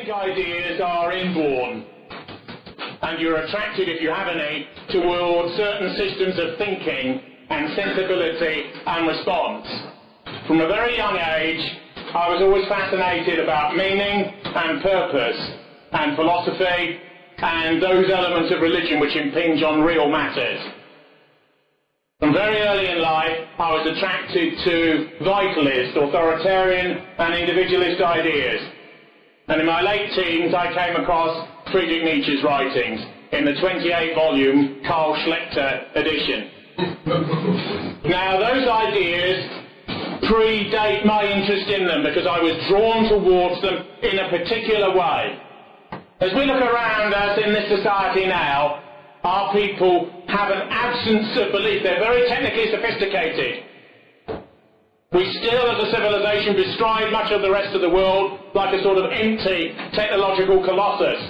basic ideas are inborn, and you're attracted, if you have any, towards certain systems of thinking and sensibility and response. From a very young age, I was always fascinated about meaning and purpose and philosophy and those elements of religion which impinge on real matters. From very early in life, I was attracted to vitalist, authoritarian and individualist ideas. And in my late teens, I came across Friedrich Nietzsche's writings in the 28-volume Carl Schlechter edition. Now, those ideas predate my interest in them because I was drawn towards them in a particular way. As we look around us in this society now, our people have an absence of belief. They're very technically sophisticated. We still, as a civilization, bestride much of the rest of the world like a sort of empty technological colossus.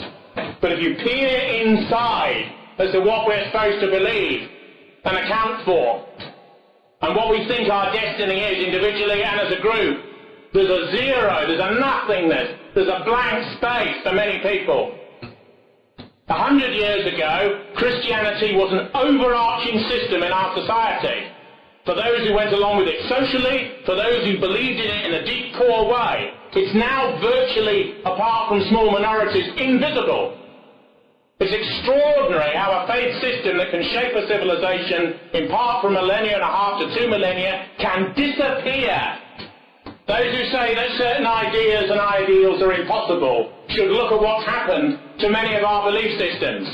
But if you peer inside as to what we're supposed to believe and account for, and what we think our destiny is individually and as a group, there's a zero, there's a nothingness, there's a blank space for many people. 100 years ago, Christianity was an overarching system in our society. For those who went along with it socially, for those who believed in it in a deep core way, it's now virtually, apart from small minorities, invisible. It's extraordinary how a faith system that can shape a civilization in part from 1.5 millennia to 2 millennia can disappear. Those who say that certain ideas and ideals are impossible should look at what's happened to many of our belief systems.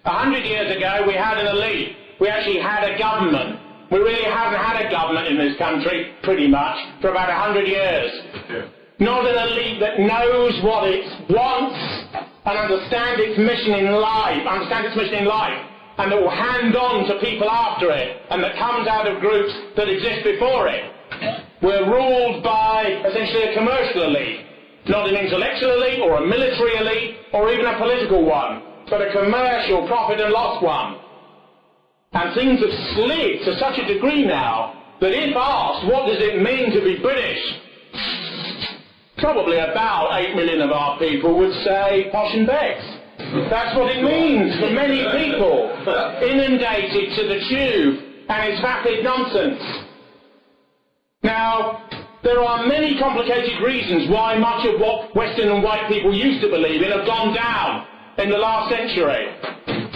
100 years ago, we had an elite. We actually had a government. We really haven't had a government in this country, pretty much, for about 100 years. Yeah. Not an elite that knows what it wants and understands its mission in life, and that will hand on to people after it, and that comes out of groups that exist before it. We're ruled by essentially a commercial elite, not an intellectual elite or a military elite or even a political one, but a commercial profit and loss one. And things have slid to such a degree now that if asked, what does it mean to be British? Probably about 8 million of our people would say posh and becks. That's what it means for many people, inundated to the tube, and it's vapid nonsense. Now, there are many complicated reasons why much of what Western and white people used to believe in have gone down in the last century.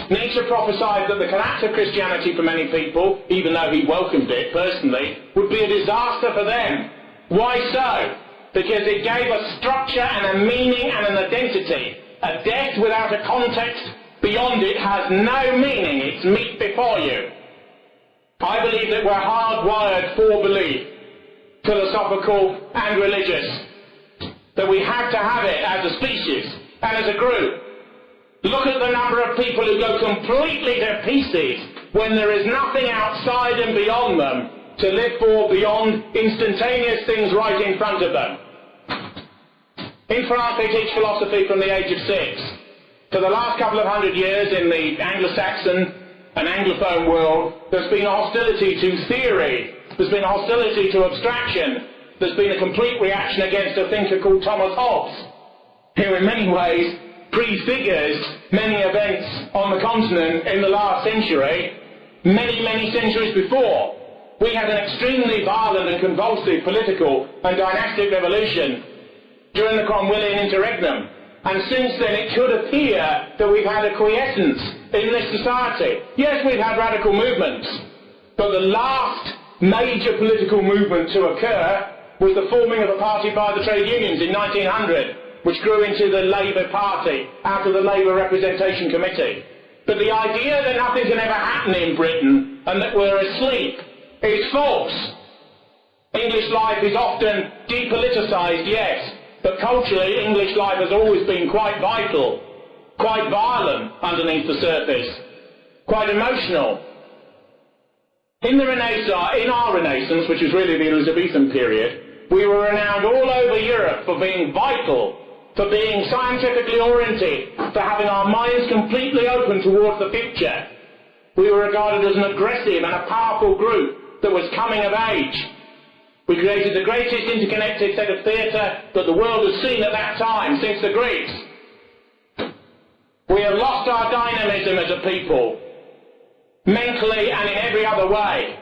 Nietzsche prophesied that the collapse of Christianity for many people, even though he welcomed it personally, would be a disaster for them. Why so? Because it gave a structure and a meaning and an identity. A death without a context beyond it has no meaning. It's meat before you. I believe that we're hardwired for belief, philosophical and religious, that we have to have it as a species and as a group. Look at the number of people who go completely to pieces when there is nothing outside and beyond them to live for beyond instantaneous things right in front of them. In France they teach philosophy from the age of 6. For the last couple of 100 years in the Anglo-Saxon and Anglophone world, there's been a hostility to theory, there's been a hostility to abstraction, there's been a complete reaction against a thinker called Thomas Hobbes, who in many ways prefigures many events on the continent in the last century, many centuries before. We had an extremely violent and convulsive political and dynastic revolution during the Cromwellian interregnum, and since then it could appear that we've had a quiescence in this society. Yes, we've had radical movements, but the last major political movement to occur was the forming of a party by the trade unions in 1900, which grew into the Labour Party out of the Labour Representation Committee. But the idea that nothing can ever happen in Britain and that we're asleep is false. English life is often depoliticised, yes, but culturally English life has always been quite vital, quite violent underneath the surface, quite emotional. In the Renaissance, in our Renaissance, which is really the Elizabethan period, we were renowned all over Europe for being vital, for being scientifically oriented, for having our minds completely open towards the future. We were regarded as an aggressive and a powerful group that was coming of age. We created the greatest interconnected set of theatre that the world has seen at that time, since the Greeks. We have lost our dynamism as a people, mentally and in every other way.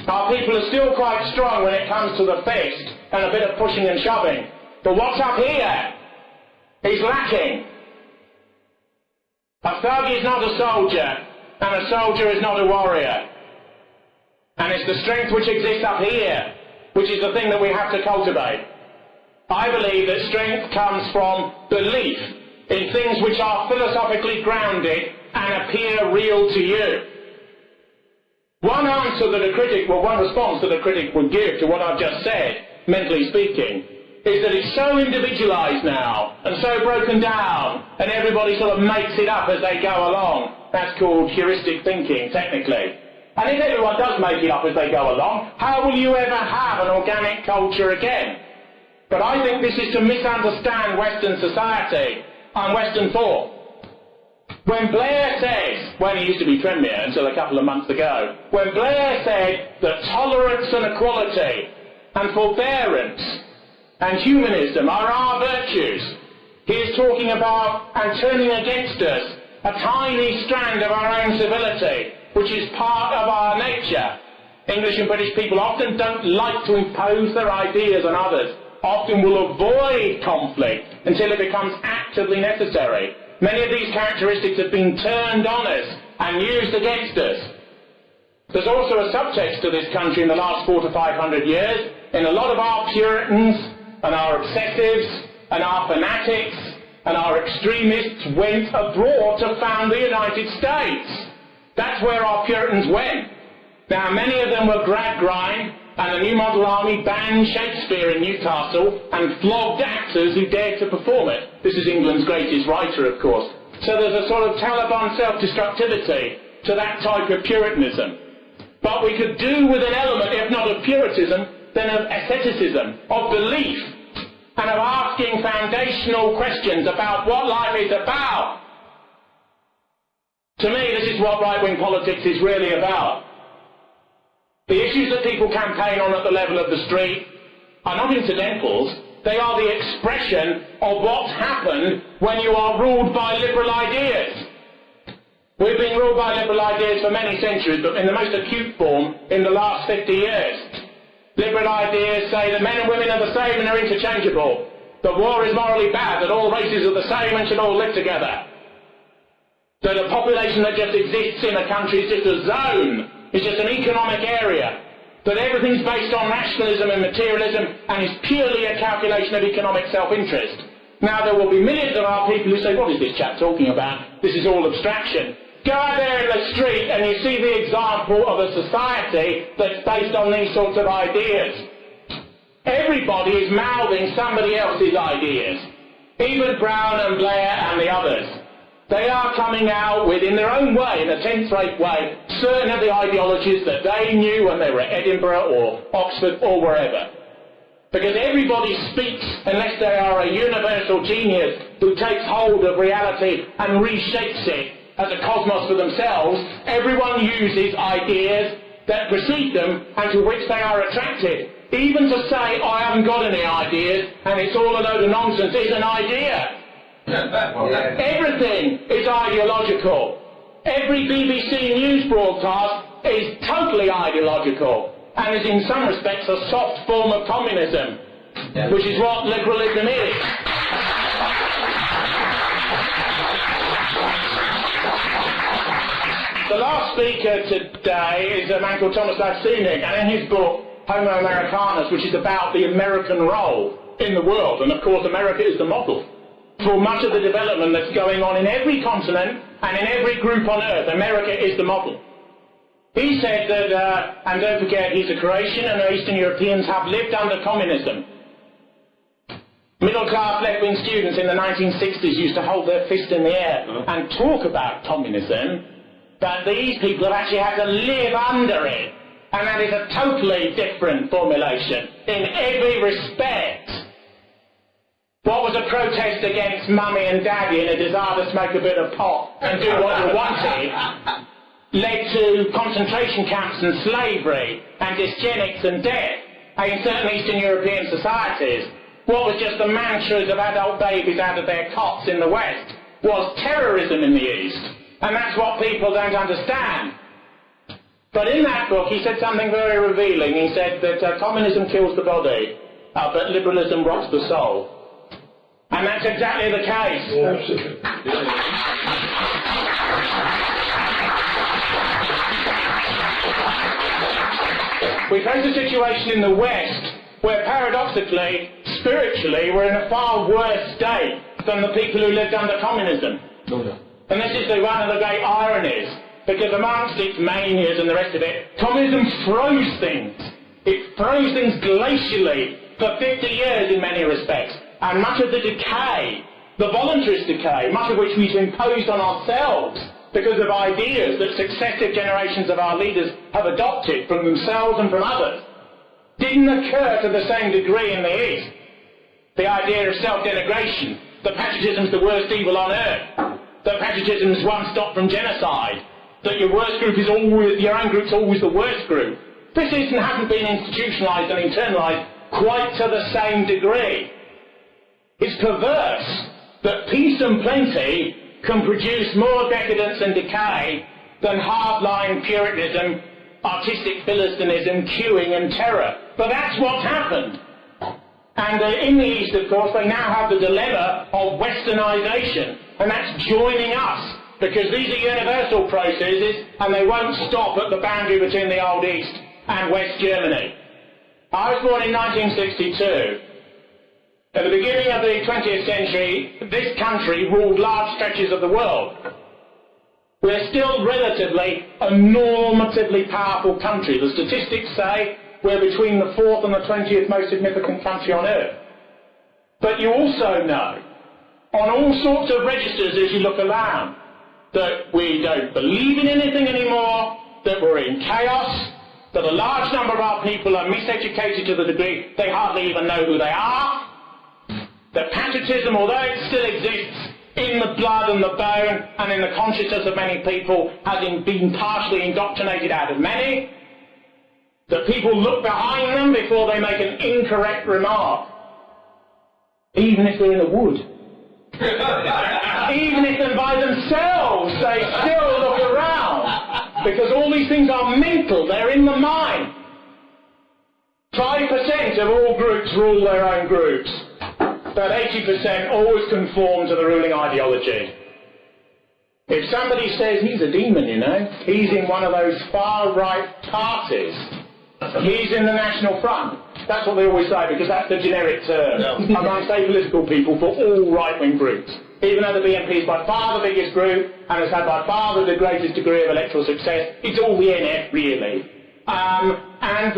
Our people are still quite strong when it comes to the fist and a bit of pushing and shoving. But what's up here is lacking. A thug is not a soldier, and a soldier is not a warrior. And it's the strength which exists up here, which is the thing that we have to cultivate. I believe that strength comes from belief in things which are philosophically grounded and appear real to you. One answer that a critic, well, one response that a critic would give to what I've just said, mentally speaking, is that it's so individualised now, and so broken down, and everybody sort of makes it up as they go along. That's called heuristic thinking, technically. And if everyone does make it up as they go along, how will you ever have an organic culture again? But I think this is to misunderstand Western society and Western thought. When Blair says, when he used to be Premier until a couple of months ago, when Blair said that tolerance and equality and forbearance and humanism are our virtues, he is talking about and turning against us a tiny strand of our own civility, which is part of our nature. English and British people often don't like to impose their ideas on others, often will avoid conflict until it becomes actively necessary. Many of these characteristics have been turned on us and used against us. There's also a subtext to this country in the last 400 to 500 years, in a lot of our Puritans and our obsessives and our fanatics and our extremists went abroad to found the United States. That's where our Puritans went. Now, many of them were Gradgrind, and the New Model Army banned Shakespeare in Newcastle and flogged actors who dared to perform it. This is England's greatest writer, of course. So there's a sort of Taliban self-destructivity to that type of Puritanism. But we could do with an element, if not of Puritanism, then of asceticism, of belief, and of asking foundational questions about what life is about. To me, this is what right-wing politics is really about. The issues that people campaign on at the level of the street are not incidentals. They are the expression of what's happened when you are ruled by liberal ideas. We've been ruled by liberal ideas for many centuries, but in the most acute form in the last 50 years. Liberal ideas say that men and women are the same and are interchangeable, that war is morally bad, that all races are the same and should all live together, that a population that just exists in a country is just a zone, is just an economic area, that everything's based on nationalism and materialism and is purely a calculation of economic self-interest. Now, there will be millions of our people who say, what is this chap talking about? This is all abstraction. Go out there in the street and you see the example of a society that's based on these sorts of ideas. Everybody is mouthing somebody else's ideas. Even Brown and Blair and the others. They are coming out with, in their own way, in a 10th-rate way, certain of the ideologies that they knew when they were at Edinburgh or Oxford or wherever. Because everybody speaks unless they are a universal genius who takes hold of reality and reshapes it as a cosmos for themselves. Everyone uses ideas that precede them and to which they are attracted. Even to say, I haven't got any ideas and it's all a load of nonsense is an idea. Everything is ideological. Every BBC news broadcast is totally ideological and is in some respects a soft form of communism, which is what liberalism is. The last speaker today is a man called Thomas Lacinic, and in his book Homo Americanus, which is about the American role in the world, and of course America is the model for much of the development that's going on in every continent and in every group on earth. America is the model. He said that, and don't forget, he's a Croatian and Eastern Europeans have lived under communism. Middle-class left-wing students in the 1960s used to hold their fist in the air and talk about communism, but these people have actually had to live under it, and that is a totally different formulation in every respect. What was a protest against mummy and daddy and a desire to smoke a bit of pot and do what you wanted led to concentration camps and slavery and dysgenics and death. in certain Eastern European societies, what was just the mantras of adult babies out of their cots in the West was terrorism in the East. And that's what people don't understand. But in that book he said something very revealing. He said that communism kills the body, but liberalism rots the soul. And that's exactly the case. Yeah, absolutely. We face a situation in the West where paradoxically, spiritually, we're in a far worse state than the people who lived under communism. And this is one of the great ironies, because amongst its manias and the rest of it, communism froze things. It froze things glacially for 50 years in many respects. And much of the decay, the voluntarist decay, much of which we've imposed on ourselves because of ideas that successive generations of our leaders have adopted from themselves and from others, didn't occur to the same degree in the East. The idea of self-denigration, that patriotism is the worst evil on earth, that patriotism is one stop from genocide, that your worst group is always, your own group's always the worst group. This hasn't been institutionalised and internalised quite to the same degree. It's perverse that peace and plenty can produce more decadence and decay than hardline Puritanism, artistic Philistinism, queuing and terror. But that's what's happened. And in the East, of course, they now have the dilemma of westernisation, and that's joining us, because these are universal processes, and they won't stop at the boundary between the old East and West Germany. I was born in 1962. At the beginning of the 20th century, this country ruled large stretches of the world. We're still relatively a normatively powerful country. The statistics say we're between the 4th and the 20th most significant country on earth. But you also know, on all sorts of registers as you look around, that we don't believe in anything anymore, that we're in chaos, that a large number of our people are miseducated to the degree they hardly even know who they are, that patriotism, although it still exists in the blood and the bone and in the consciousness of many people, has been partially indoctrinated out of many, that people look behind them before they make an incorrect remark, even if they're in the wood. Even if they're by themselves, they still look around, because all these things are mental, they're in the mind. 5% of all groups rule their own groups. But 80% always conform to the ruling ideology. If somebody says he's a demon, you know, he's in one of those far-right parties, he's in the National Front. That's what they always say, because that's the generic term amongst apolitical people for all right-wing groups. Even though the BNP is by far the biggest group and has had by far the greatest degree of electoral success, it's all the NF, really. And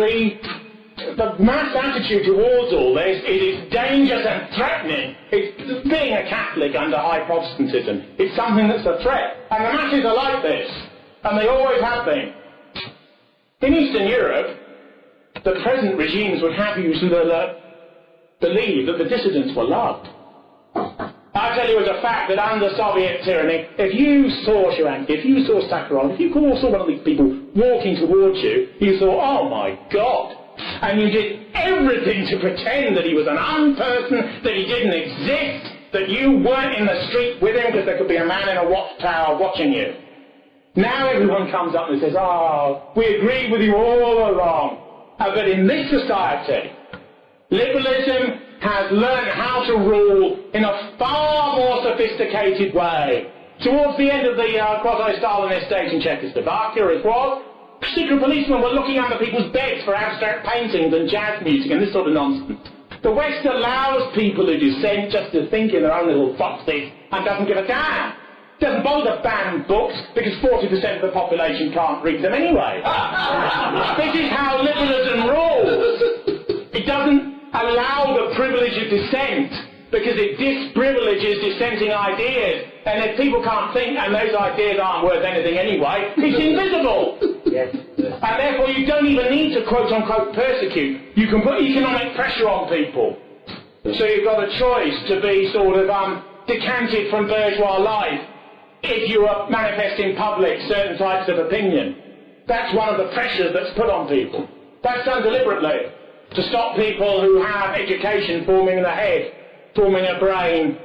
the mass attitude towards all this is dangerous and threatening. It's being a Catholic under high Protestantism. It's something that's a threat. And the masses are like this. And they always have been. In Eastern Europe, the present regimes would have you believe that the dissidents were loved. I tell you as a fact that under Soviet tyranny, if you saw Sharansky, if you saw Sakharov, if you saw one of these people walking towards you, you thought, oh my God. And you did everything to pretend that he was an unperson, that he didn't exist, that you weren't in the street with him because there could be a man in a watchtower watching you. Now everyone comes up and says, oh, we agreed with you all along. But in this society, liberalism has learned how to rule in a far more sophisticated way. Towards the end of the quasi-Stalinist state in Czechoslovakia, as was, secret policemen were looking under people's beds for abstract paintings and jazz music and this sort of nonsense. The West allows people who dissent just to think in their own little boxes and doesn't give a damn. Doesn't bother to ban books because 40% of the population can't read them anyway. This is how liberalism rules. It doesn't allow the privilege of dissent because it disprivileges dissenting ideas. And if people can't think and those ideas aren't worth anything anyway, it's invisible. Yes. And therefore you don't even need to quote-unquote persecute. You can put economic pressure on people. So you've got a choice to be sort of decanted from bourgeois life if you manifest in public certain types of opinion. That's one of the pressures that's put on people. That's done deliberately. to stop people who have education forming the head, forming a brain,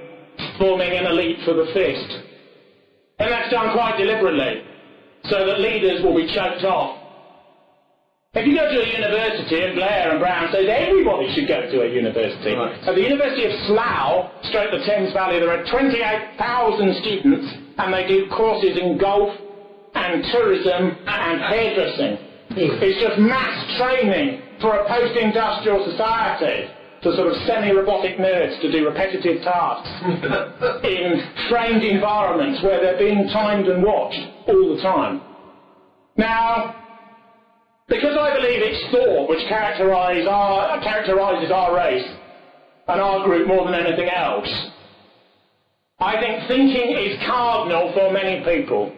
forming an elite for the fist. And that's done quite deliberately, so that leaders will be choked off. If you go to a university, and Blair and Brown says everybody should go to a university. Right. At the University of Slough, stroke the Thames Valley, there are 28,000 students, and they do courses in golf and tourism and hairdressing. It's just mass training for a post-industrial society for sort of semi-robotic nerds to do repetitive tasks in trained environments where they're being timed and watched all the time. Now, because I believe it's thought which characterises our race and our group more than anything else, I think thinking is cardinal for many people.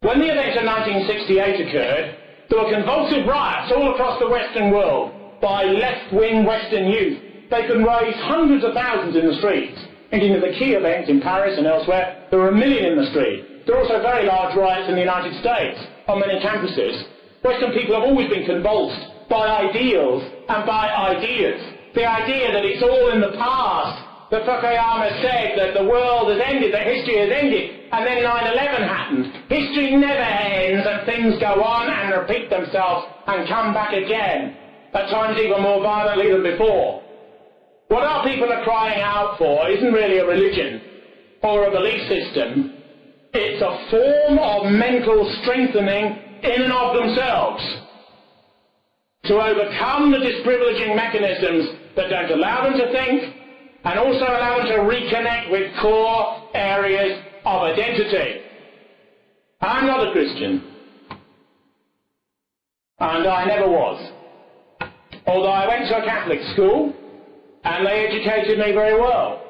When the events of 1968 occurred, there were convulsive riots all across the Western world by left-wing Western youth. They could raise hundreds of thousands in the streets. Thinking of the key events in Paris and elsewhere, there were 1 million in the street. There were also very large riots in the United States on many campuses. Western people have always been convulsed by ideals and by ideas. The idea that it's all in the past, that Fukuyama said that the world has ended, that history has ended, and then 9/11 happened. History never ends, and things go on and repeat themselves and come back again, at times even more violently than before. What our people are crying out for isn't really a religion or a belief system. It's a form of mental strengthening in and of themselves to overcome the disprivileging mechanisms that don't allow them to think and also allow them to reconnect with core areas of identity. I'm not a Christian, and I never was, although I went to a Catholic school and they educated me very well,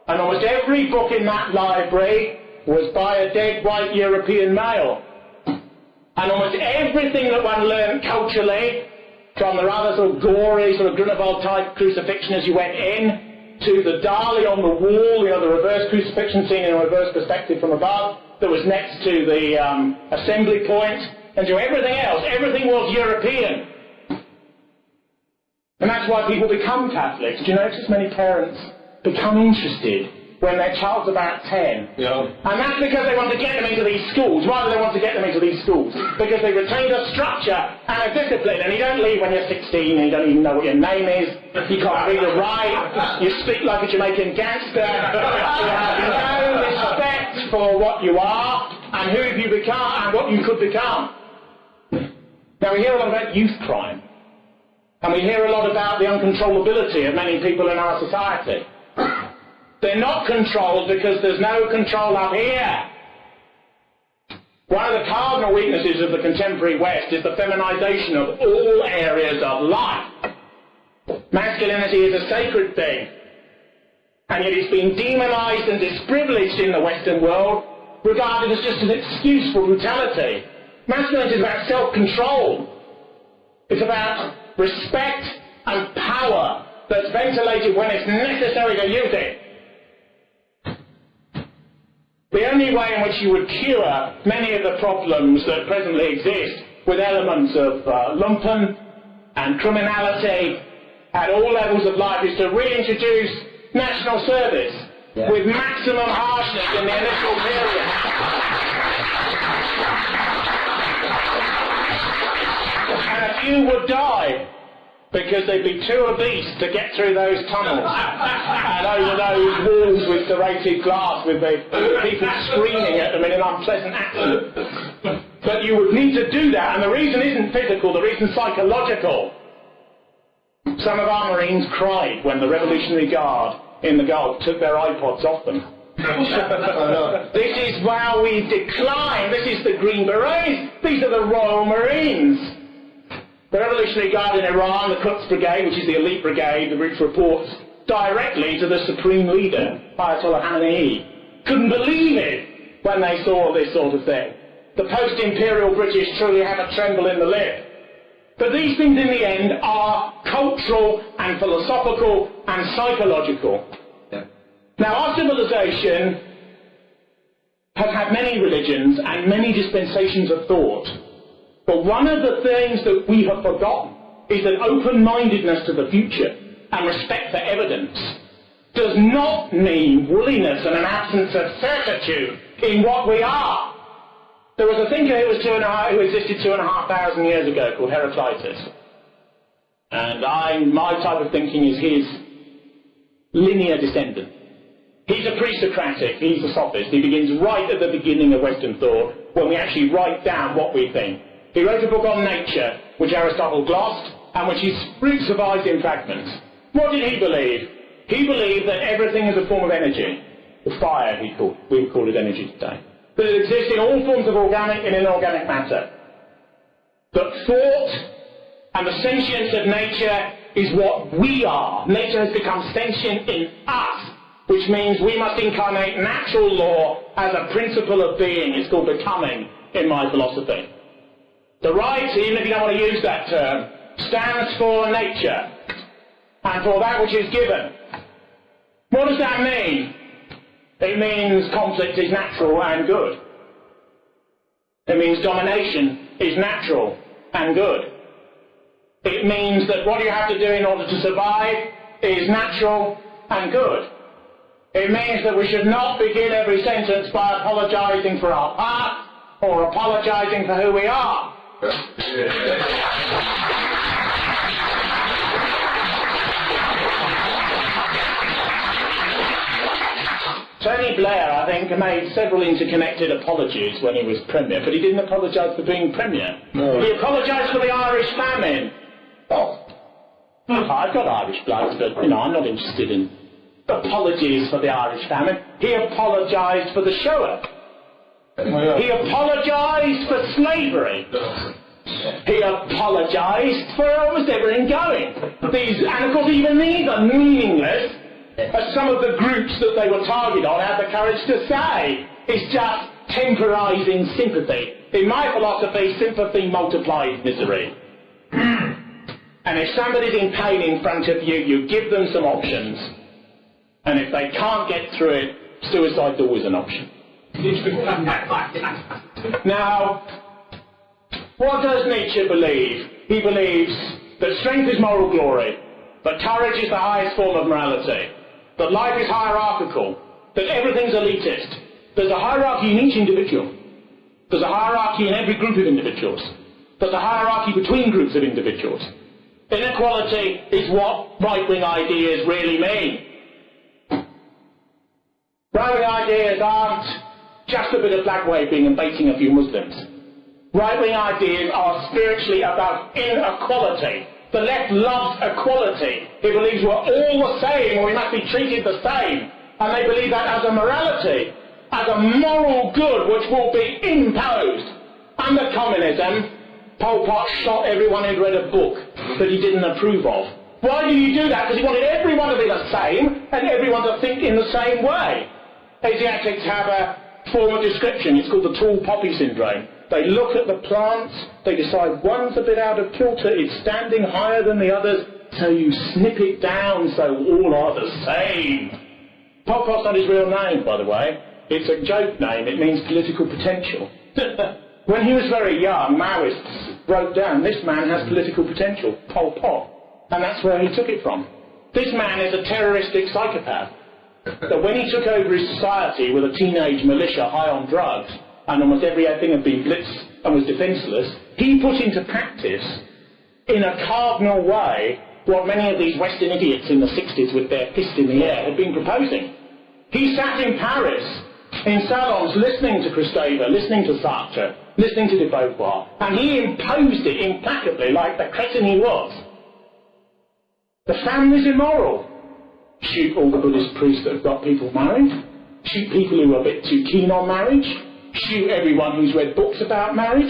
and almost every book in that library was by a dead white European male. And almost everything that one learned culturally, from the rather sort of gory, sort of Grunewald-type crucifixion as you went in, to the Dali on the wall, the reverse crucifixion seen in a reverse perspective from above, that was next to the assembly point, and to everything else, everything was European. And that's why people become Catholics. Do you notice many parents become interested when their child's about 10. Yeah. And that's because they want to get them into these schools. Why do they want to get them into these schools? Because they retain a structure and a discipline, and you don't leave when you're 16 and you don't even know what your name is, you can't read or write, you speak like a Jamaican gangster, you have no respect for what you are and who you become and what you could become. Now we hear a lot about youth crime, and we hear a lot about the uncontrollability of many people in our society. They're not controlled because there's no control up here. One of the cardinal weaknesses of the contemporary West is the feminization of all areas of life. Masculinity is a sacred thing, and yet it's been demonized and disprivileged in the Western world, regarded as just an excuse for brutality. Masculinity is about self-control. It's about respect and power that's ventilated when it's necessary to use it. The only way in which you would cure many of the problems that presently exist with elements of lumpen and criminality at all levels of life is to reintroduce national service with maximum harshness in the initial period. And a few would die because they'd be too obese to get through those tunnels and over those walls with serrated glass with the people screaming at them in an unpleasant accent. But you would need to do that, and the reason isn't physical, the reason's psychological. Some of our Marines cried when the Revolutionary Guard in the Gulf took their iPods off them. This is where we decline. This is the Green Berets. These are the Royal Marines. The Revolutionary Guard in Iran, the Quds Brigade, which is the elite brigade, which reports directly to the Supreme Leader, Ayatollah Khamenei, couldn't believe it when they saw this sort of thing. The post-imperial British truly have a tremble in the lip. But these things in the end are cultural and philosophical and psychological. Yeah. Now our civilization has had many religions and many dispensations of thought. But one of the things that we have forgotten is that open-mindedness to the future and respect for evidence does not mean woolliness and an absence of certitude in what we are. There was a thinker who existed 2,500 years ago called Heraclitus. And my type of thinking is his linear descendant. He's a pre-Socratic, he's a sophist. He begins right at the beginning of Western thought when we actually write down what we think. He wrote a book on nature, which Aristotle glossed, and which he survives in fragments. What did he believe? He believed that everything is a form of energy. The fire, we would call it energy today. That it exists in all forms of organic and inorganic matter. That thought and the sentience of nature is what we are. Nature has become sentient in us, which means we must incarnate natural law as a principle of being. It's called becoming in my philosophy. The right, even if you don't want to use that term, stands for nature and for that which is given. What does that mean? It means conflict is natural and good. It means domination is natural and good. It means that what you have to do in order to survive is natural and good. It means that we should not begin every sentence by apologising for our past or apologising for who we are. Tony Blair, I think, made several interconnected apologies when he was Premier, but he didn't apologise for being Premier. No. He apologised for the Irish famine. Oh, I've got Irish blood, but, I'm not interested in apologies for the Irish famine. He apologised for the Shoah. He apologised for slavery. He apologised for almost everything going. And of course even these are meaningless, as some of the groups that they were targeted on had the courage to say. It's just temporising sympathy. In my philosophy, sympathy multiplies misery. And if somebody's in pain in front of you, you give them some options. And if they can't get through it, suicide's always an option. Now, what does Nietzsche believe? He believes that strength is moral glory, that courage is the highest form of morality, that life is hierarchical, that everything's elitist. There's a hierarchy in each individual. There's a hierarchy in every group of individuals. There's a hierarchy between groups of individuals. Inequality is what right-wing ideas really mean. Right-wing ideas aren't just a bit of flag waving and baiting a few Muslims. Right-wing ideas are spiritually about inequality. The left loves equality. It believes we're all the same, or we must be treated the same. And they believe that as a morality, as a moral good which will be imposed. Under communism, Pol Pot shot everyone who'd read a book that he didn't approve of. Why did he do that? Because he wanted everyone to be the same and everyone to think in the same way. Asiatics have a form of description. It's called the tall poppy syndrome. They look at the plants, they decide one's a bit out of kilter, it's standing higher than the others, so you snip it down so all are the same. Pol Pot's not his real name, by the way. It's a joke name. It means political potential. When he was very young, Maoists wrote down, this man has political potential, Pol Pot. And that's where he took it from. This man is a terroristic psychopath. That when he took over his society with a teenage militia high on drugs, and almost everything had been blitzed and was defenceless, he put into practice, in a cardinal way, what many of these Western idiots in the 60s with their fist in the air had been proposing. He sat in Paris, in salons, listening to Credo, listening to Sartre, listening to de Beauvoir, and he imposed it implacably like the cretin he was. The family's immoral. Shoot all the Buddhist priests that have got people married. Shoot people who are a bit too keen on marriage. Shoot everyone who's read books about marriage.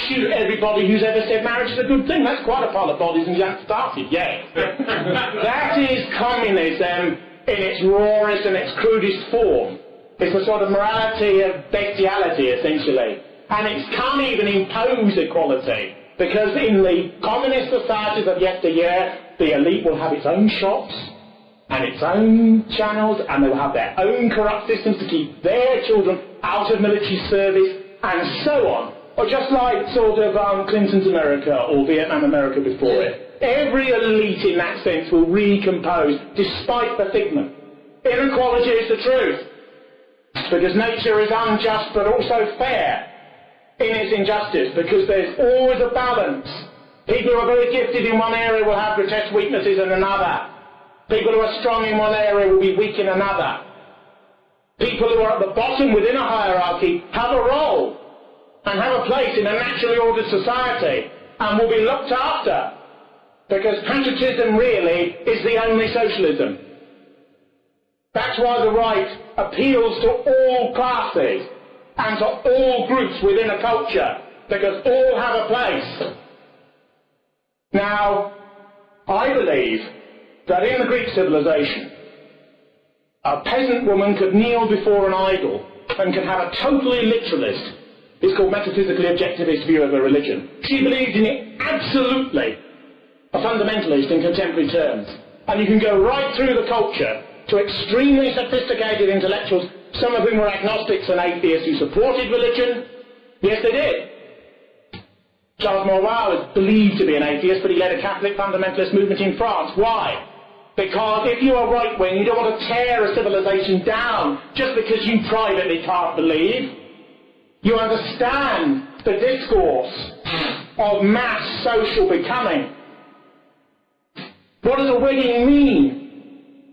Shoot everybody who's ever said marriage is a good thing. That's quite a pile of bodies and you haven't started yet. That is communism in its rawest and its crudest form. It's a sort of morality of bestiality, essentially. And it can't even impose equality, because in the communist societies of yesteryear, the elite will have its own shops, and its own channels, and they will have their own corrupt systems to keep their children out of military service, and so on. Or just like sort of Clinton's America, or Vietnam America before it. Every elite in that sense will recompose, despite the figment. Inequality is the truth, because nature is unjust but also fair in its injustice, because there's always a balance. People who are very gifted in one area will have grotesque weaknesses in another. People who are strong in one area will be weak in another. People who are at the bottom within a hierarchy have a role and have a place in a naturally ordered society and will be looked after, because patriotism really is the only socialism. That's why the right appeals to all classes and to all groups within a culture, because all have a place. Now, I believe that in the Greek civilization, a peasant woman could kneel before an idol and could have a totally literalist, it's called metaphysically objectivist view of a religion. She believed in it absolutely, a fundamentalist in contemporary terms. And you can go right through the culture to extremely sophisticated intellectuals, some of whom were agnostics and atheists who supported religion. Yes, they did. Charles Maurras is believed to be an atheist, but he led a Catholic fundamentalist movement in France. Why? Because if you are right-wing, you don't want to tear a civilization down just because you privately can't believe. You understand the discourse of mass social becoming. What does a wedding mean?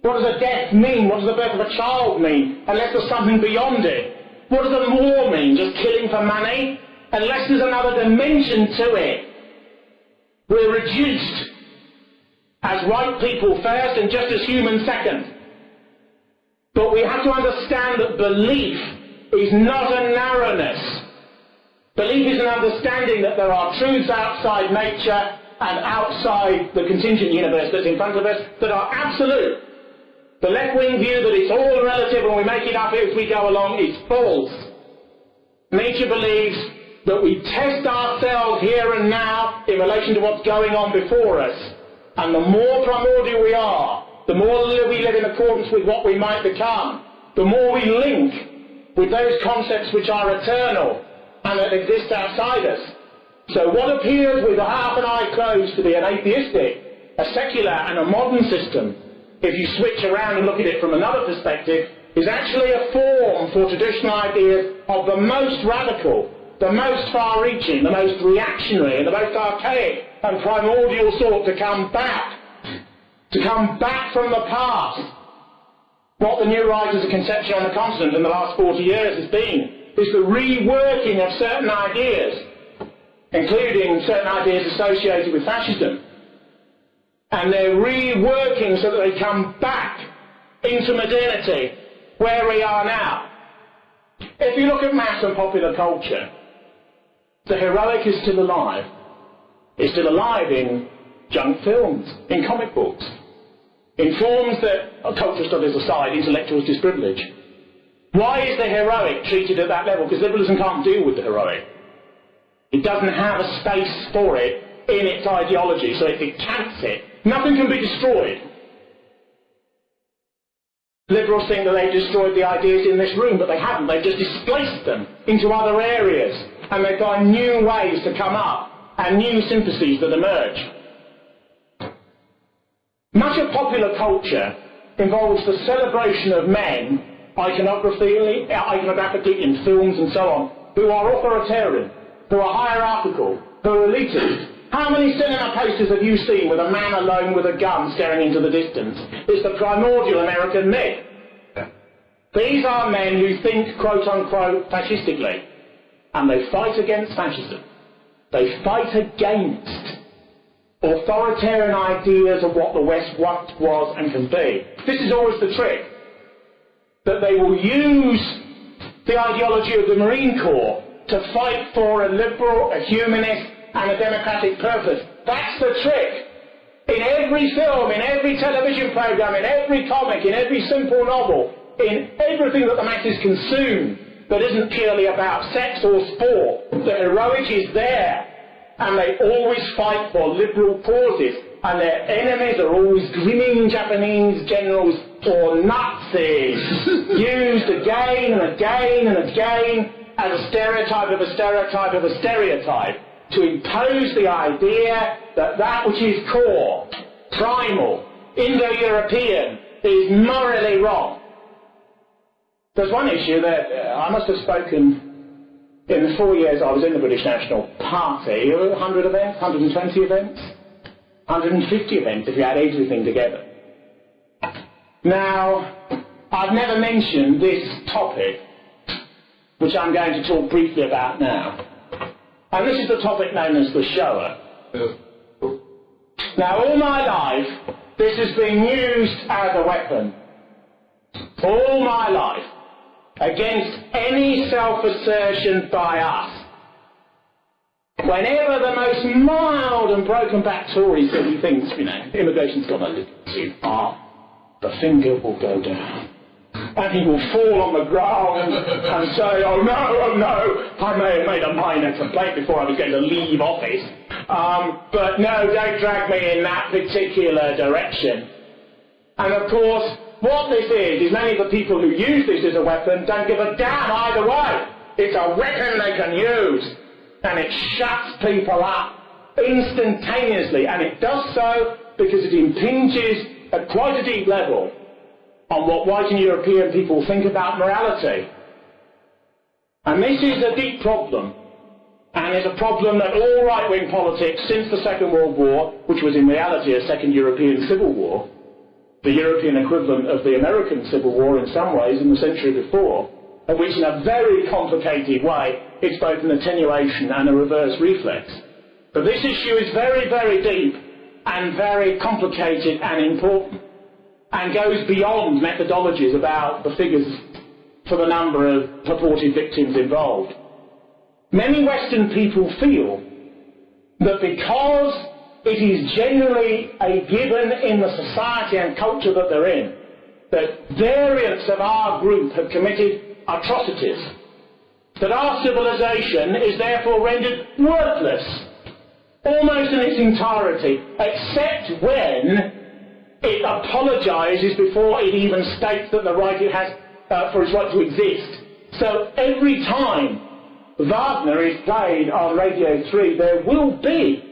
What does a death mean? What does the birth of a child mean? Unless there's something beyond it. What does a war mean? Just killing for money? Unless there's another dimension to it. We're reduced as right people first and just as humans second. But we have to understand that belief is not a narrowness. Belief is an understanding that there are truths outside nature and outside the contingent universe that's in front of us that are absolute. The left-wing view that it's all relative and we make it up as we go along is false. Nature believes that we test ourselves here and now in relation to what's going on before us. And the more primordial we are, the more we live in accordance with what we might become, the more we link with those concepts which are eternal and that exist outside us. So what appears with half an eye closed to be an atheistic, a secular and a modern system, if you switch around and look at it from another perspective, is actually a form for traditional ideas of the most radical, the most far-reaching, the most reactionary, and the most archaic and primordial sort to come back from the past. What the New Right as a conception on the continent in the last 40 years has been is the reworking of certain ideas, including certain ideas associated with fascism. And they're reworking so that they come back into modernity, where we are now. If you look at mass and popular culture, the heroic is still alive. It's still alive in junk films, in comic books, in forms that, cultural studies aside, intellectuals disprivilege. Why is the heroic treated at that level? Because liberalism can't deal with the heroic. It doesn't have a space for it in its ideology, so it decants it. Nothing can be destroyed. Liberals think that they've destroyed the ideas in this room, but they haven't. They've just displaced them into other areas, and they find new ways to come up and new sympathies that emerge. Much of popular culture involves the celebration of men, iconographically in films and so on, who are authoritarian, who are hierarchical, who are elitist. How many cinema posters have you seen with a man alone with a gun staring into the distance? It's the primordial American myth. These are men who think, quote-unquote, fascistically, and they fight against fascism. They fight against authoritarian ideas of what the West once was and can be. This is always the trick, that they will use the ideology of the Marine Corps to fight for a liberal, a humanist, and a democratic purpose. That's the trick. In every film, in every television program, in every comic, in every simple novel, in everything that the masses consume that isn't purely about sex or sport, the heroic is there. And they always fight for liberal causes. And their enemies are always grinning Japanese generals or Nazis, used again and again and again as a stereotype of a stereotype of a stereotype, to impose the idea that that which is core, primal, Indo-European is morally wrong. There's one issue that I must have spoken in the 4 years I was in the British National Party, 100 events, 120 events, 150 events if you add everything together. Now, I've never mentioned this topic, which I'm going to talk briefly about now. And this is the topic known as the shower. Now, all my life, this has been used as a weapon. All my life. Against any self-assertion by us. Whenever the most mild and broken-backed Tory says he thinks, you know, immigration's gone a little too far, the finger will go down. And he will fall on the ground and say, oh no, I may have made a minor complaint before I was going to leave office. But no, don't drag me in that particular direction. And of course, what this is many of the people who use this as a weapon don't give a damn either way. It's a weapon they can use. And it shuts people up instantaneously. And it does so because it impinges at quite a deep level on what white and European people think about morality. And this is a deep problem. And it's a problem that all right-wing politics since the Second World War, which was in reality a second European Civil War, the European equivalent of the American Civil War in some ways in the century before, of which in a very complicated way it's both an attenuation and a reverse reflex. But this issue is very, very deep and very complicated and important and goes beyond methodologies about the figures for the number of purported victims involved. Many Western people feel that because it is generally a given in the society and culture that they're in, that variants of our group have committed atrocities, that our civilization is therefore rendered worthless, almost in its entirety, except when it apologises before it even states that the right it has for its right to exist. So every time Wagner is played on Radio 3, there will be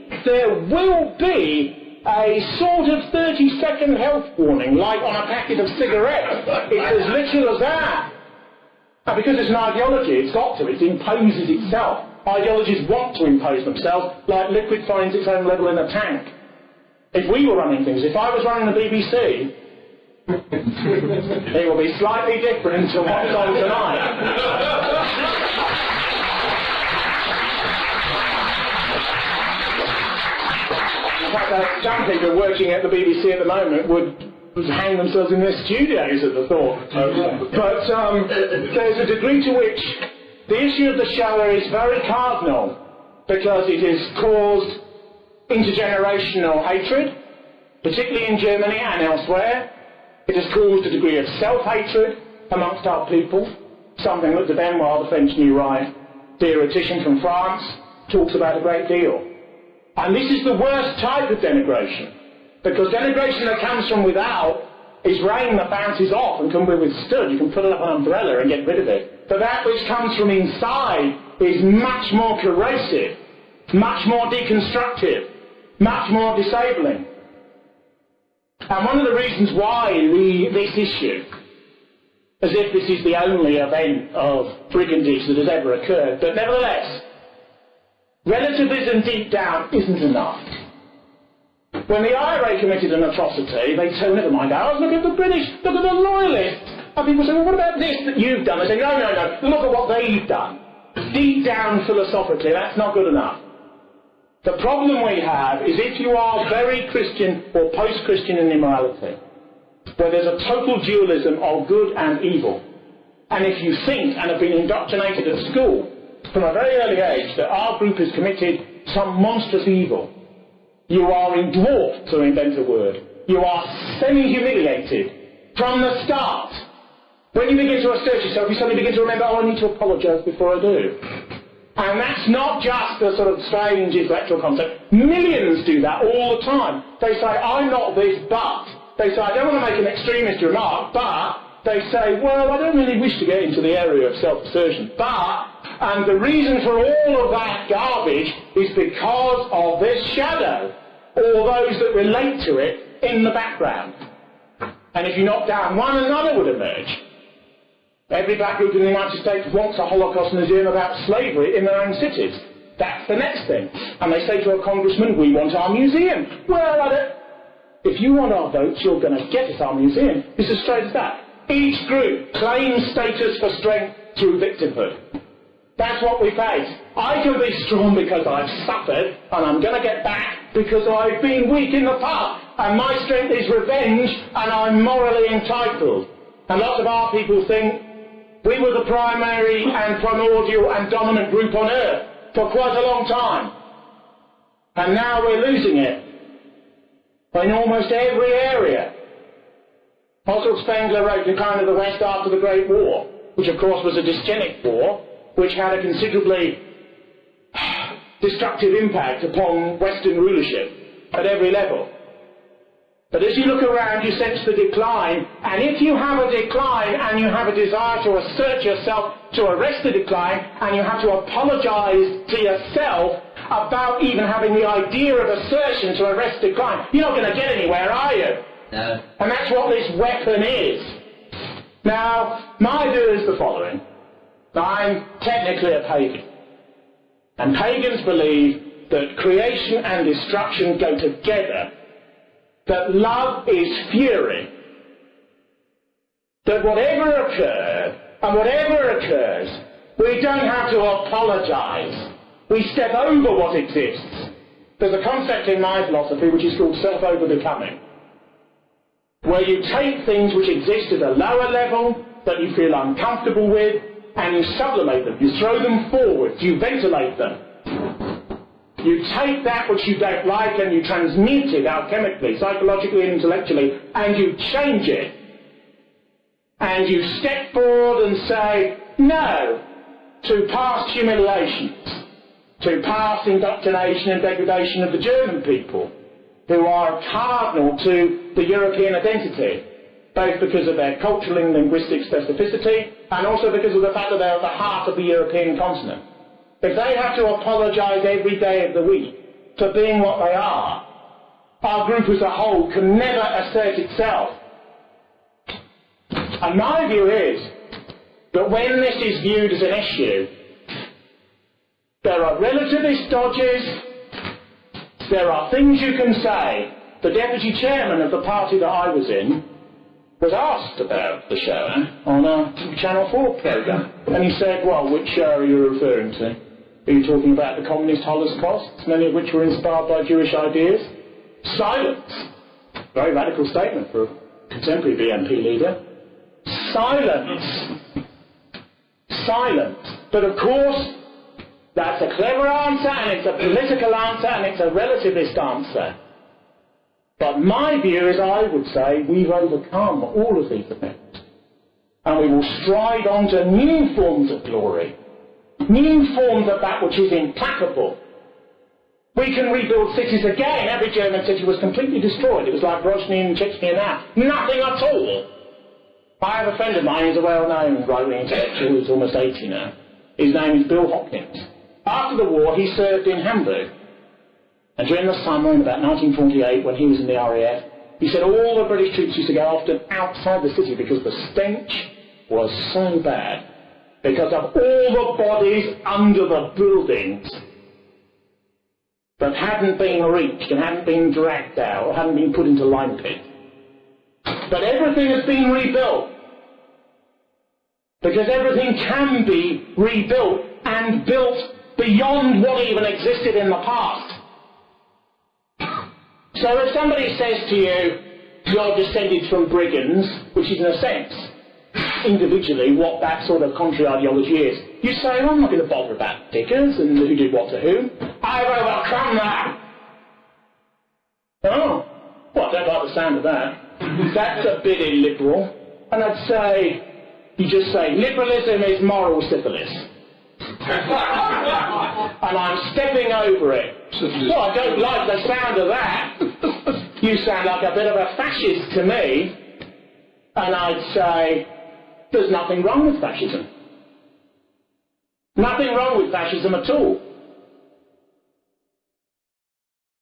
a sort of 30-second health warning, like on a packet of cigarettes. It's as literal as that. And because it's an ideology, it's got to, it imposes itself. Ideologies want to impose themselves, like liquid finds its own level in a tank. If we were running things, if I was running the BBC, it will be slightly different to what's on tonight. In fact, some people working at the BBC at the moment would hang themselves in their studios at the thought. But there's a degree to which the issue of the shower is very cardinal, because it has caused intergenerational hatred, particularly in Germany and elsewhere. It has caused a degree of self-hatred amongst our people, something that the Benoit, the French New Right theoretician from France, talks about a great deal. And this is the worst type of denigration, because denigration that comes from without is rain that bounces off and can be withstood. You can put it up an umbrella and get rid of it. But that which comes from inside is much more corrosive, much more deconstructive, much more disabling. And one of the reasons why this issue, as if this is the only event of brigandage that has ever occurred, but nevertheless, relativism deep down isn't enough. When the IRA committed an atrocity, they say, never mind ours, look at the British, look at the loyalists. And people say, well, what about this that you've done? They say, no, look at what they've done. Deep down philosophically, that's not good enough. The problem we have is if you are very Christian or post-Christian in immorality, where there's a total dualism of good and evil, and if you think and have been indoctrinated at school from a very early age that our group has committed some monstrous evil, you are dwarfed, to invent a word. You are semi-humiliated from the start. When you begin to assert yourself, you suddenly begin to remember, oh, I need to apologise before I do. And that's not just a sort of strange intellectual concept. Millions do that all the time. They say, I'm not this, but. They say, I don't want to make an extremist remark, but. They say, well, I don't really wish to get into the area of self-assertion, but. And the reason for all of that garbage is because of this shadow. or those that relate to it in the background. And if you knock down one, another would emerge. Every black group in the United States wants a Holocaust museum about slavery in their own cities. That's the next thing. And they say to a congressman, we want our museum. Well, if you want our votes, you're going to get us our museum. It's as straight as that. Each group claims status for strength through victimhood. That's what we face. I can be strong because I've suffered, and I'm going to get back because I've been weak in the past. And my strength is revenge, and I'm morally entitled. And lots of our people think we were the primary and primordial and dominant group on earth for quite a long time. And now we're losing it in almost every area. Oswald Spengler wrote Decline of the West after the Great War, which of course was a dysgenic war, which had a considerably destructive impact upon Western rulership at every level. But as you look around, you sense the decline, and if you have a decline and you have a desire to assert yourself to arrest the decline, and you have to apologise to yourself about even having the idea of assertion to arrest decline, you're not going to get anywhere, are you? No. And that's what this weapon is. Now, my view is the following. I'm technically a pagan. And pagans believe that creation and destruction go together. That love is fury. That whatever occurred and whatever occurs, we don't have to apologise. We step over what exists. There's a concept in my philosophy which is called self-over-becoming, where you take things which exist at a lower level that you feel uncomfortable with, and you sublimate them, you throw them forward, you ventilate them. You take that which you don't like and you transmute it alchemically, psychologically and intellectually, and you change it. And you step forward and say no to past humiliations, to past indoctrination and degradation of the German people, who are cardinal to the European identity, both because of their cultural and linguistic specificity, and also because of the fact that they're at the heart of the European continent. If they have to apologise every day of the week for being what they are, our group as a whole can never assert itself. And my view is that when this is viewed as an issue, there are relativist dodges, there are things you can say. The deputy chairman of the party that I was in was asked about the show on a Channel 4 programme, and he said, well, which show are you referring to? Are you talking about the communist holocausts, many of which were inspired by Jewish ideas? Silence. Very radical statement for a contemporary BNP leader. Silence. Silence. But of course, that's a clever answer, and it's a political answer, and it's a relativist answer. But my view is, I would say, we've overcome all of these effects. And we will stride on to new forms of glory, new forms of that which is implacable. We can rebuild cities again. Every German city was completely destroyed. It was like Grozny and Chechnya now. Nothing at all. I have a friend of mine who's a well-known right-wing intellectual who's almost 80 now. His name is Bill Hopkins. After the war, he served in Hamburg. And during the summer in about 1948, when he was in the RAF, he said all the British troops used to go often outside the city because the stench was so bad, because of all the bodies under the buildings that hadn't been reached and hadn't been dragged out or hadn't been put into lime pit. But everything has been rebuilt, because everything can be rebuilt and built beyond what even existed in the past. So if somebody says to you, you're descended from brigands, which is in a sense, individually, what that sort of contrary ideology is, you say, well, I'm not going to bother about diggers and who did what to whom. I've overcome that. Oh, well, I don't like the sound of that. That's a bit illiberal. And I'd say, you just say, liberalism is moral syphilis. And I'm stepping over it. Well, I don't like the sound of that. You sound like a bit of a fascist to me. And I'd say, there's nothing wrong with fascism. Nothing wrong with fascism at all.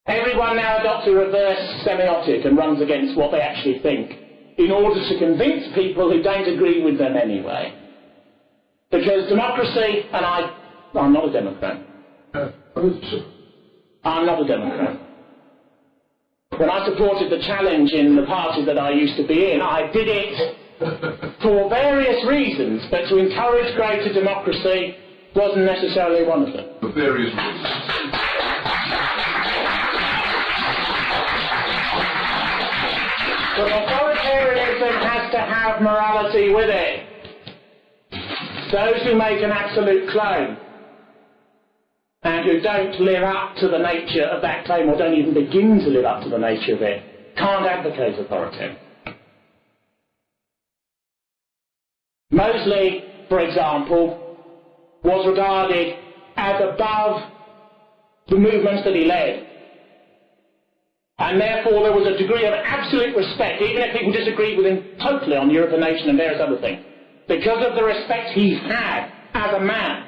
Everyone now adopts a reverse semiotic and runs against what they actually think in order to convince people who don't agree with them anyway. Because democracy, and I'm not a Democrat. I'm not a Democrat. When I supported the challenge in the party that I used to be in, I did it for various reasons, but to encourage greater democracy wasn't necessarily one of them. For various reasons. But authoritarianism has to have morality with it. Those who make an absolute claim and who don't live up to the nature of that claim, or don't even begin to live up to the nature of it, can't advocate authority. Mosley, for example, was regarded as above the movements that he led. And therefore there was a degree of absolute respect, even if people disagreed with him totally on Europe and nation and various other things, because of the respect he had as a man.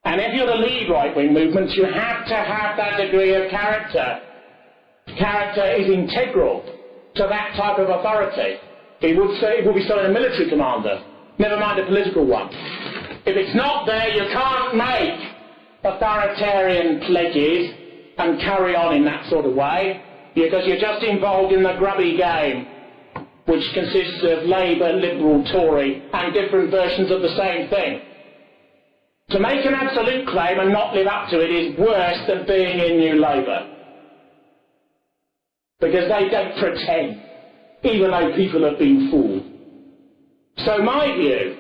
And if you're to lead right-wing movements, you have to have that degree of character. Character is integral to that type of authority. It would be so in a military commander, never mind a political one. If it's not there, you can't make authoritarian pledges and carry on in that sort of way, because you're just involved in the grubby game, which consists of Labour, Liberal, Tory, and different versions of the same thing. To make an absolute claim and not live up to it is worse than being in New Labour. Because they don't pretend, even though people have been fooled. So my view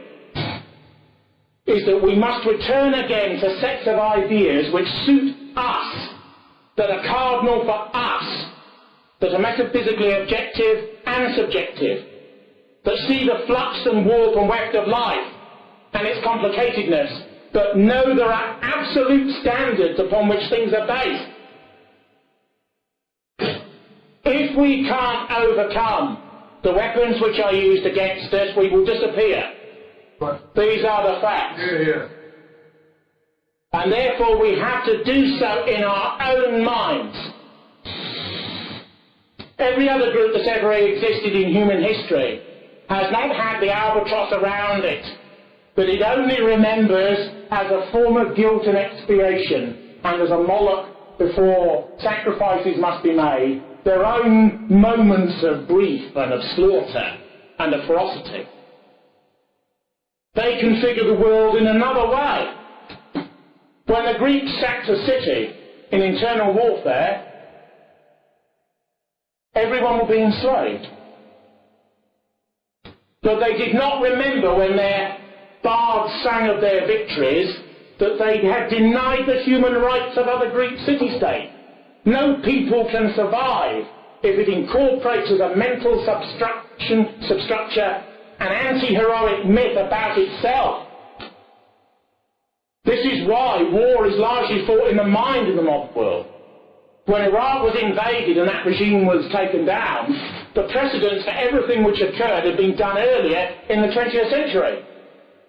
is that we must return again to sets of ideas which suit us, that are cardinal for us, that are metaphysically objective and subjective, that see the flux and warp and weft of life and its complicatedness, but know there are absolute standards upon which things are based. If we can't overcome the weapons which are used against us, we will disappear. But These are the facts. yeah. And therefore we have to do so in our own minds. Every other group that's ever existed in human history has not had the albatross around it, but it only remembers as a form of guilt and expiation, and as a Moloch before sacrifices must be made, their own moments of grief and of slaughter and of ferocity. They configure the world in another way. When the Greeks sacked a city in internal warfare, everyone would be enslaved. But they did not remember when their bards sang of their victories that they had denied the human rights of other Greek city-states. No people can survive if it incorporates as a mental substructure an anti-heroic myth about itself. This is why war is largely fought in the mind of the modern world. When Iraq was invaded and that regime was taken down, the precedents for everything which occurred had been done earlier in the 20th century.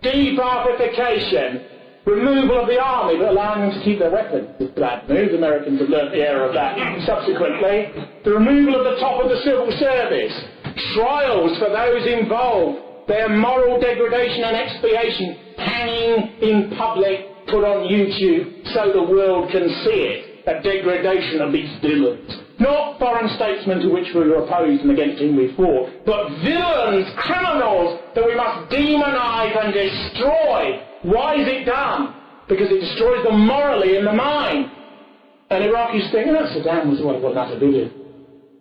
Debarkification, removal of the army but allowing them to keep their weapons. It's a bad move. The Americans have learnt the error of that subsequently. The removal of the top of the civil service. Trials for those involved. Their moral degradation and expiation. Hanging in public, put on YouTube so the world can see it. A degradation of these villains. Not foreign statesmen to which we were opposed and against whom we fought, but villains, criminals that we must demonise and destroy. Why is it done? Because it destroys them morally in the mind. And Iraqis think, oh, Saddam was what that to do with.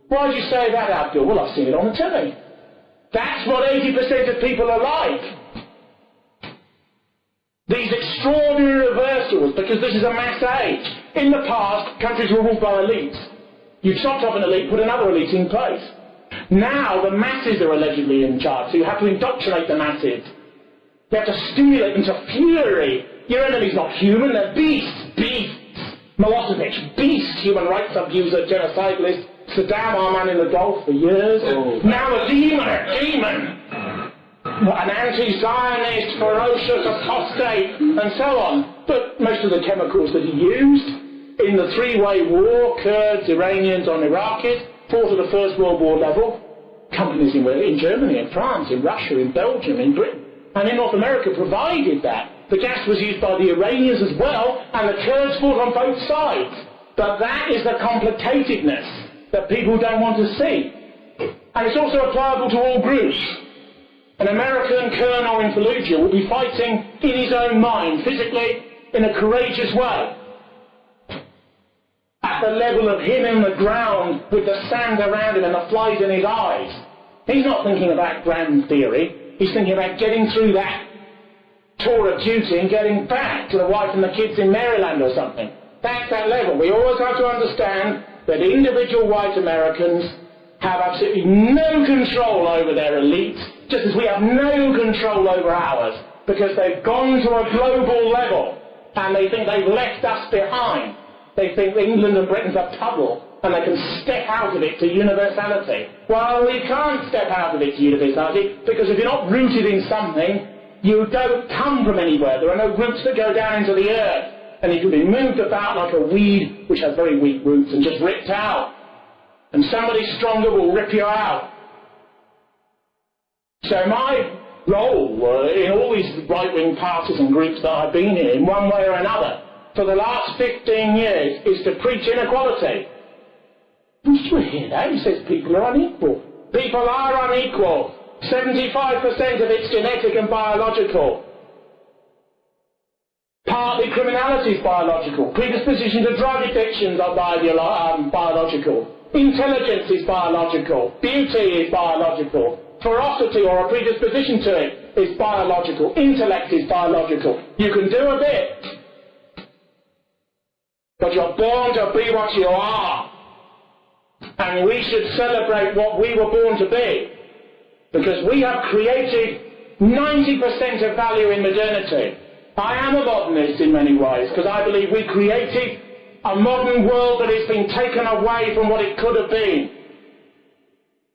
Why did you say that, Abdul? Well, I've seen it on the telly. That's what 80% of people are like. These extraordinary reversals, because this is a mass age. In the past, countries were ruled by elites. You chopped off an elite, put another elite in place. Now the masses are allegedly in charge, so you have to indoctrinate the masses. You have to stimulate them to fury. Your enemy's not human, they're beasts. Beasts. Milosevic, beast, human rights abuser, genocidalist. Saddam, our man in the Gulf for years. Oh. Now a demon. An anti-Zionist, ferocious apostate, and so on. But most of the chemicals that he used in the three-way war, Kurds, Iranians and Iraqis, fought at the First World War level. Companies in Germany, in France, in Russia, in Belgium, in Britain, and in North America provided that. The gas was used by the Iranians as well, and the Kurds fought on both sides. But that is the complicatedness that people don't want to see. And it's also applicable to all groups. An American colonel in Fallujah will be fighting in his own mind, physically, in a courageous way. At the level of him in the ground, with the sand around him and the flies in his eyes. He's not thinking about grand theory. He's thinking about getting through that tour of duty and getting back to the wife and the kids in Maryland or something. That's that level. We always have to understand that individual white Americans have absolutely no control over their elite, just as we have no control over ours, because they've gone to a global level and they think they've left us behind. They think England and Britain's a puddle and they can step out of it to universality. Well, we can't step out of it to universality, because if you're not rooted in something, you don't come from anywhere. There are no roots that go down into the earth. And you can be moved about like a weed which has very weak roots and just ripped out. And somebody stronger will rip you out. So my role in all these right-wing parties and groups that I've been in one way or another, for the last 15 years, is to preach inequality. Did you hear that? He says people are unequal. People are unequal. 75% of it's genetic and biological. Partly criminality is biological. Predisposition to drug addictions are biological. Intelligence is biological. Beauty is biological. Ferocity or a predisposition to it is biological. Intellect is biological. You can do a bit, but you're born to be what you are. And we should celebrate what we were born to be, because we have created 90% of value in modernity. I am a modernist in many ways, because I believe we created a modern world that has been taken away from what it could have been.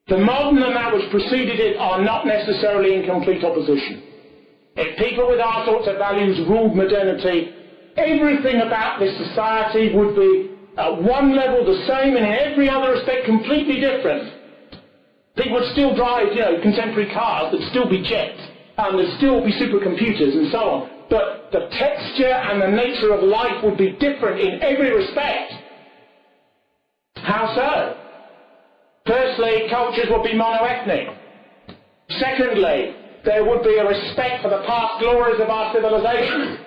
The modern and that which preceded it are not necessarily in complete opposition. If people with our sorts of values ruled modernity, everything about this society would be at one level the same and in every other respect completely different. People would still drive, contemporary cars, there'd still be jets, and there'd still be supercomputers and so on. But the texture and the nature of life would be different in every respect. How so? Firstly, cultures would be monoethnic. Secondly, there would be a respect for the past glories of our civilization.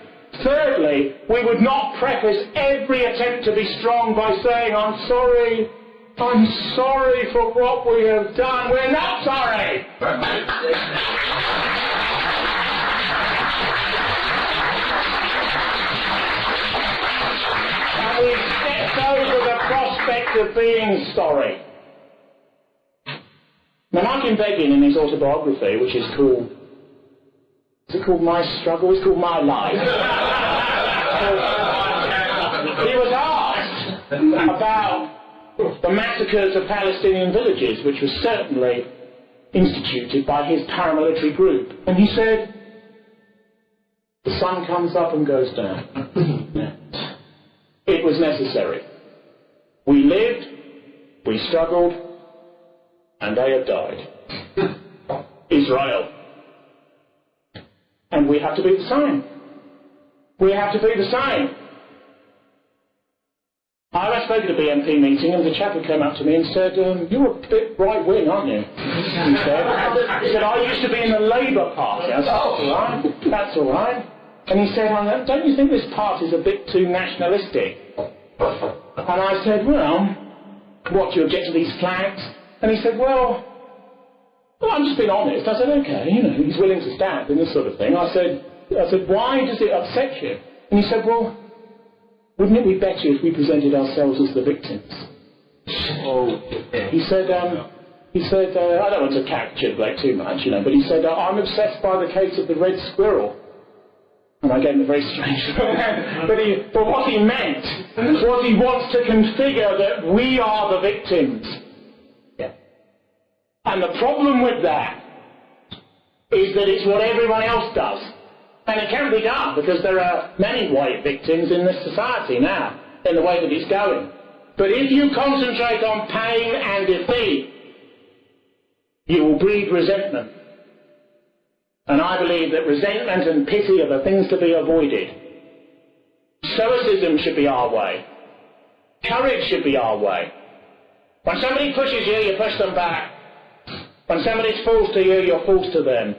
Thirdly, we would not preface every attempt to be strong by saying, I'm sorry for what we have done. We're not sorry! And we stepped over the prospect of being sorry. Now, Martin Begin, in his autobiography, which is called, is it called My Struggle? It's called My Life. He was asked about the massacres of Palestinian villages, which was certainly instituted by his paramilitary group. And he said, the sun comes up and goes down. It was necessary. We lived, we struggled, and they have died. Israel. And we have to be the same. We have to be the same. I spoke at a BNP meeting, and the chap who came up to me and said, you're a bit right-wing, aren't you? He said, I used to be in the Labour Party. I said, oh, all right, that's all right. And he said, don't you think this party's a bit too nationalistic? And I said, well, what, do you object to these flags? And he said, well, I'm just being honest. I said, okay, he's willing to stand and this sort of thing. I said, why does it upset you? And he said, well, wouldn't it be better if we presented ourselves as the victims? Oh. He said, I don't want to caricature Blake too much, but he said, I'm obsessed by the case of the red squirrel. And I gave him a very strange look. But what he meant was he wants to configure that we are the victims. Yeah. And the problem with that is that it's what everyone else does. And it can be done, because there are many white victims in this society now. in the way that it's going. But if you concentrate on pain and defeat, you will breed resentment. And I believe that resentment and pity are the things to be avoided. Stoicism should be our way. Courage should be our way. When somebody pushes you, you push them back. When somebody's false to you, you're false to them.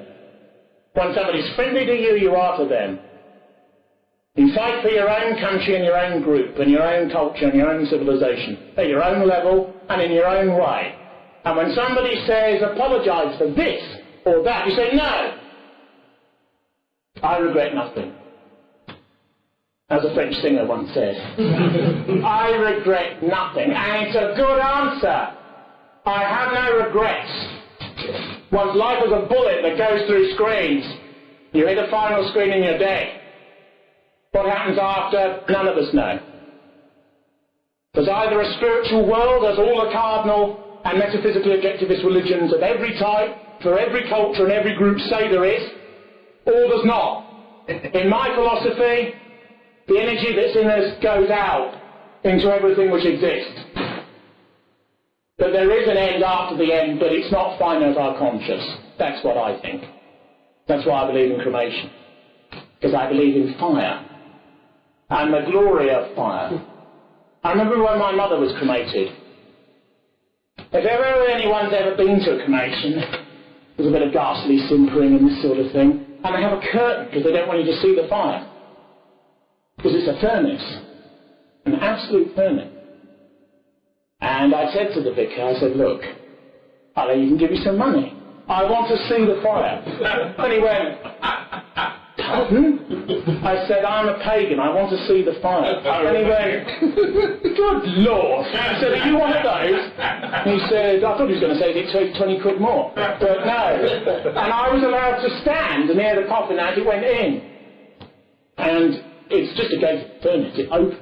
When somebody's friendly to you, you are to them. You fight for your own country and your own group and your own culture and your own civilization at your own level and in your own way. And when somebody says, apologise for this or that, you say, no, I regret nothing. As a French singer once said, I regret nothing. And it's a good answer. I have no regrets. One's life is a bullet that goes through screens. You hit a final screen and you're dead. What happens after, none of us know. There's either a spiritual world, as all the cardinal and metaphysically objectivist religions of every type, for every culture and every group say there is, or there's not. In my philosophy, the energy that's in us goes out into everything which exists. But there is an end after the end, but it's not finite or conscious. That's what I think. That's why I believe in cremation. Because I believe in fire. And the glory of fire. I remember when my mother was cremated. If ever anyone's ever been to a cremation, there's a bit of ghastly simpering and this sort of thing. And they have a curtain because they don't want you to see the fire. Because it's a furnace. An absolute furnace. And I said to the vicar, I said, look, I'll even give you some money. I want to see the fire. And he went, pardon? I said, I'm a pagan, I want to see the fire. And he went, good Lord. I said, are you one of those? And he said, I thought he was going to say, it took 20 quid more. But no. And I was allowed to stand and hear the coffin as it went in. And it's just a gated furnace. It opens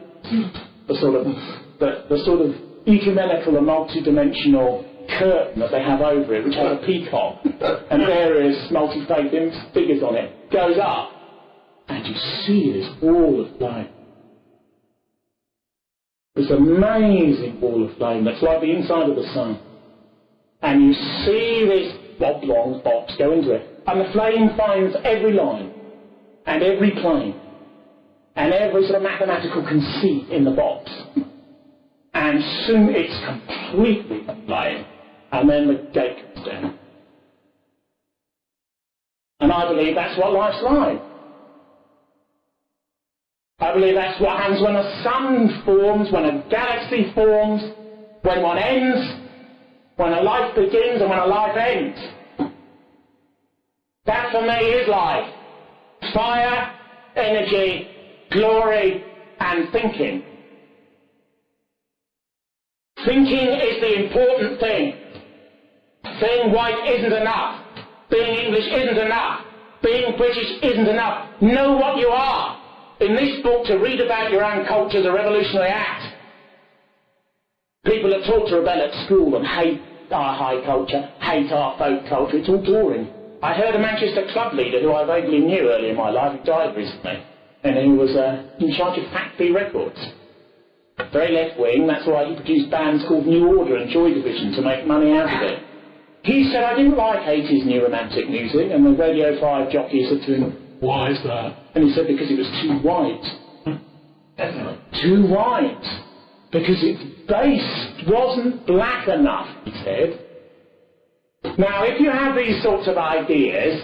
the sort of ecumenical and multi-dimensional curtain that they have over it, which has a peacock and various multi-faith figures on it, goes up, and you see this wall of flame. This amazing wall of flame that's like the inside of the sun. And you see this oblong box go into it, and the flame finds every line, and every plane, and every sort of mathematical conceit in the box. And soon it's completely aflame, and then the gate comes down. And I believe that's what life's like. I believe that's what happens when a sun forms, when a galaxy forms, when one ends, when a life begins and when a life ends. That for me is life. Fire, energy, glory, and thinking. Thinking is the important thing. Being white isn't enough. Being English isn't enough. Being British isn't enough. Know what you are. In this book, to read about your own culture is a revolutionary act. People that talk to rebel at school and hate our high culture, hate our folk culture, it's all boring. I heard a Manchester club leader who I vaguely knew early in my life, who died recently, and he was in charge of Factory Records. Very left-wing, that's why he produced bands called New Order and Joy Division to make money out of it. He said, I didn't like 80s new romantic music, and the Radio 5 jockey said to him, why is that? And he said, because it was too white. Too white. Because its bass wasn't black enough, he said. Now, if you have these sorts of ideas,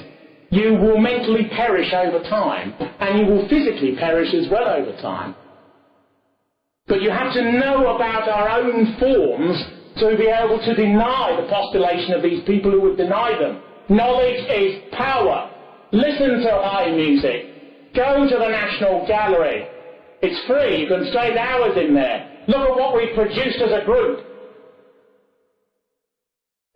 you will mentally perish over time, and you will physically perish as well over time. But you have to know about our own forms to be able to deny the postulation of these people who would deny them. Knowledge is power. Listen to high music. Go to the National Gallery. It's free. You can spend hours in there. Look at what we've produced as a group.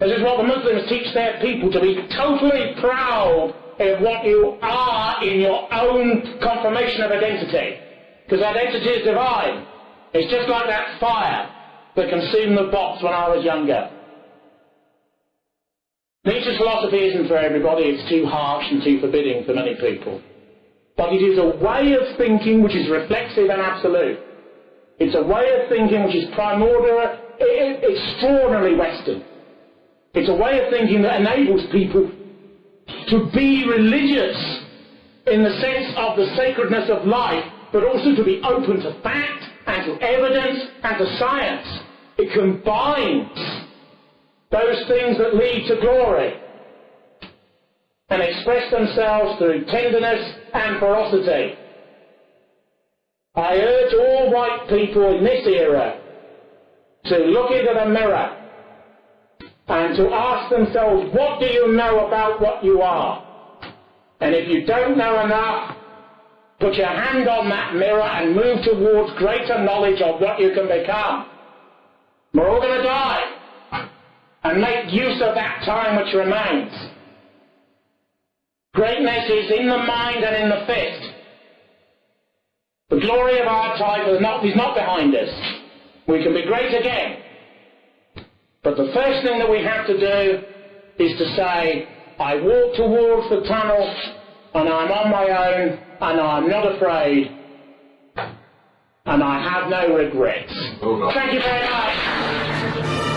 This is what the Muslims teach their people, to be totally proud of what you are in your own confirmation of identity. Because identity is divine. It's just like that fire that consumed the box when I was younger. Nietzsche's philosophy isn't for everybody. It's too harsh and too forbidding for many people. But it is a way of thinking which is reflexive and absolute. It's a way of thinking which is primordial, extraordinarily Western. It's a way of thinking that enables people to be religious in the sense of the sacredness of life, but also to be open to fact and to evidence and to science. It combines those things that lead to glory and express themselves through tenderness and ferocity. I urge all white people in this era to look into the mirror and to ask themselves, what do you know about what you are? And if you don't know enough, put your hand on that mirror and move towards greater knowledge of what you can become. We're all going to die, and make use of that time which remains. Greatness is in the mind and in the fist. The glory of our type is not behind us. We can be great again. But the first thing that we have to do is to say, I walk towards the tunnel, and I'm on my own, and I'm not afraid, and I have no regrets. Oh, no. Thank you very much.